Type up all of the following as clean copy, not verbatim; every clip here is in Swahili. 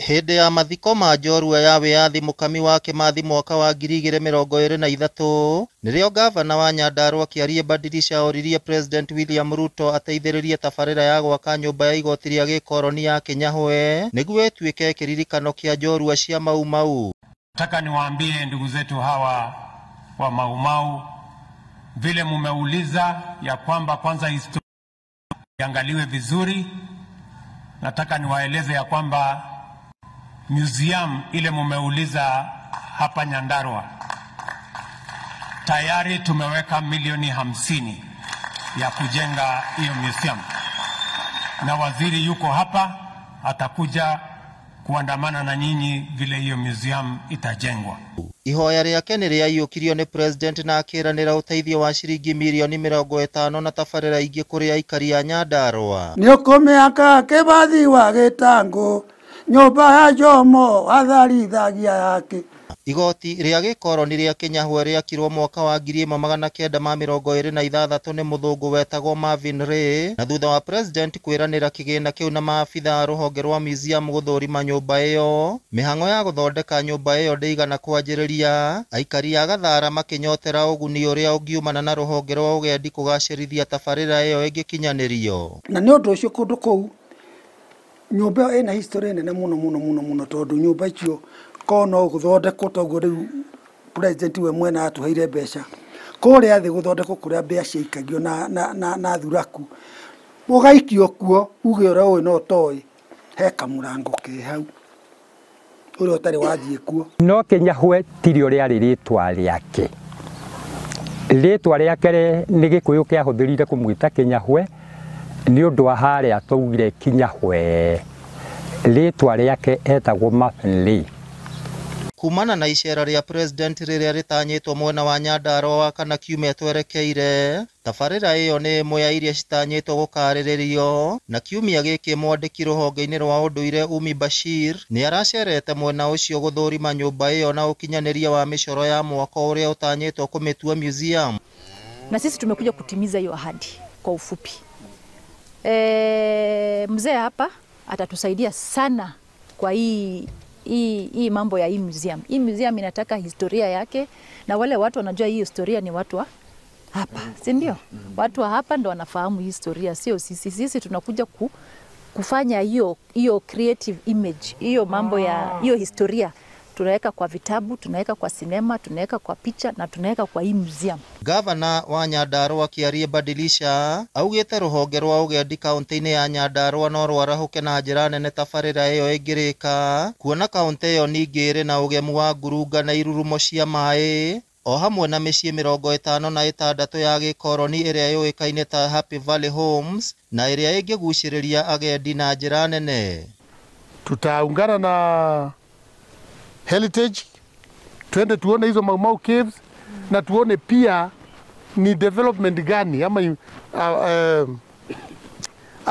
Hĩndĩ ya mathiko ma njorua ya wĩyathi mũkami wa Kĩmathi mwaka wa 2023 nĩrĩo gavana wa Nyandarua Kĩarie Badilisha oririe President William Ruto ateithĩrĩrie tabarĩra ya gwaka nyũmba ya igoti rĩa gĩkoroni ya Kĩnyahwe nĩguo ĩtuĩke kĩririkano kĩa njorua cia Mau Mau. Nataka niwaambie ndugu zetu hawa wa Mau Mau, vile mumeuliza ya kwamba kwanza historia iangaliwe vizuri, nataka niwaeleze ya kwamba museum ile mumeuliza hapa Nyandarua tayari tumeweka milioni 50 ya kujenga hiyo museum, na waziri yuko hapa atakuja kuandamana na nyinyi vile hiyo museum itajengwa. Ihoya rĩake nĩrĩaiyũkirio nĩ president na akĩranĩra ũteithio wa ciringi milioni 50 na tabarĩra ingĩ kũrĩ aikari a Nyandarua. Nĩũkũmĩaka Kĩmathi wa Gĩtangũ nyũmba ya Jomo atharithagia yake. Igoti rĩa gĩkoroni rĩa Kĩnyahwe rĩakirwo mwaka wa 1926 nĩ mũthũngũ wetagwo Marvin Ray, na thutha wa president kwĩranĩra kĩgĩna kĩu na maabitha a rũhonge rwa museum gũthũrima nyũmba ĩyo, mĩhang'o ya gũthondeka nyũmba ĩyo ndĩigana kwanjĩrĩria, aikari a Gathara makĩnyotera ũguni ũrĩa ũngiumana na rũhonge rwa ũgendi kũgacĩrithia tabarĩra ĩyo ĩngĩkinyanĩrio. Na nĩ ũndũ ũcio kũndũ kũu nyũmba ĩyo ĩna history nene mũno tondũ nyũmba icio kono gũthondekwo toguo rĩu president we mwena atuheire mbeca kũrĩa thĩ gũthondekwo kũrĩa mbeca ciaikagio na thuraku ũgaikio kuo uge ũrĩa ũĩ no toĩ he kamũrango ke hau ũrĩa ũtarĩ wathiĩ kuo. No Kĩnyahwe tirio rĩarĩ rĩtwa rĩake. Rĩtwa rĩake nĩ Gĩkũyũ kĩahũthĩrire kũmwĩta Kĩnyahwe nĩ ũndũ wa harĩa twaugire Kinyahwe. Rĩtwa rĩake etagwo Marvin Ray. Kumana na icera rĩa president rĩrĩa rĩtanyĩtwo mwena wa Nyandarua wa kana kiumia twerekeire, tabarĩra ĩyo nĩ ĩmwe ya iria citanyĩtwo gũkarĩrĩrio, na kiumia gĩkĩ mwandĩki rũhonge-inĩ rwa ũndũire Umi Bashir nĩ aracerete mwena ũcio gũthũrima nyũmba ĩyo na ũkinyanĩria wa mĩcoro ya mwaka ũrĩa ũtanyĩtwo kũmĩtua museum. Na sisi tumekuja kutimiza hiyo ahadi kwa ufupi. Mzee hapa atatusaidia sana kwa hii mambo ya hii museum. Hii museum inataka historia yake, na wale watu wanajua hii historia ni watu wa hapa, si ndio? Watu wa hapa ndo wanafahamu historia, sio sisi. Sisi tunakuja kufanya hiyo creative image, hiyo mambo ya hiyo historia tunaweka kwa vitabu, tunaweka kwa sinema, tunaweka kwa picha na tunaweka kwa hii museum. Gavana wa Nyandarua Kĩarie Badilisha augĩte rũhonge rwa ũgendi kaunti-inĩ ya Nyandarua no rwarahuke na njĩra nene tabarĩra ĩyo ĩngĩrĩka, kuona kaunti ĩyo ningĩ ĩrĩ na ũgemu wa ngurunga na irurumo cia maĩ, o hamwe na mĩciĩ 56 ya gĩkoroni ĩrĩa yũĩkaine ta Happy Valley Homes na ĩrĩa ĩngĩgucĩrĩria agendi na njĩra nene. Tutaungana na Heritage twende tuone hizo Mau Mau Caves na tuone pia ni development gani ama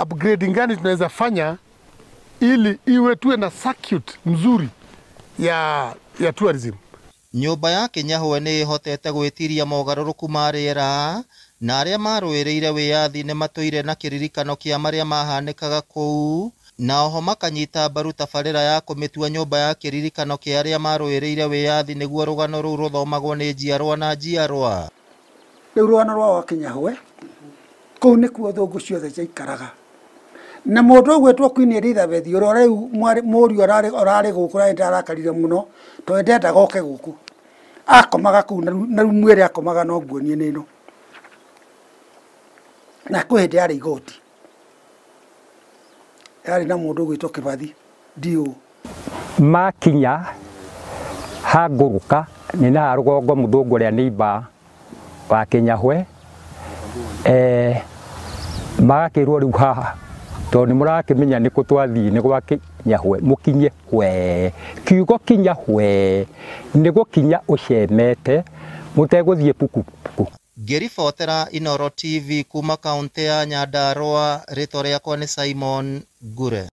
upgrading gani tunaweza fanya ili iwe tuwe na circuit mzuri ya tourism. Nyũmba ya Kĩnyahwe nĩ ĩhotete gwĩtiria mogarũrũku ma rĩera, na arĩa marũĩrĩire wĩyathi nĩ matũire na kĩririkano kĩa marĩa mahanĩkaga kũu, na oho makanyita mbaru tabarĩra ya kũmĩtua nyũmba ya kĩririkano kĩa arĩa marũĩrĩire wĩyathi nĩguo rũgano rũu rũthomagwo nĩ njiarwa na njiarwa. Rĩu rũgano rwa Kĩnyahwe kũu nĩkuo thũngũ ciothe ciaikaraga, na mũndũ ũgwĩtwo Queen Elizabeth ũrĩa rĩu mũriũ ũrarĩ gũkũ na ndarakarire mũno tondũ ndendaga oke gũkũ akomaga kũu, na rĩu mwĩrĩ akomaga no nguonie nĩno na kwĩ hĩndĩ yarĩ igoti yari na mũndũ gwĩtwo Kĩmathi ndio makinya hangũrũka nĩ na rũgongo mũthũngũ ũrĩa nĩ iba wa Kĩnyahwe, magakĩrwo rĩu haha tondũ nĩ mũrakĩmenya nĩ kũ twathiĩ nĩ gwa Kĩnyahwe, mũkinye hwe. Kiugo Kinyahwe nĩ gũkinya ũcemete mũtegũthiĩ puku. Ngĩribotera Inooro TV kuma kaunti ya Nyandarua, rĩtwa rĩakwa nĩ Simon Ngure.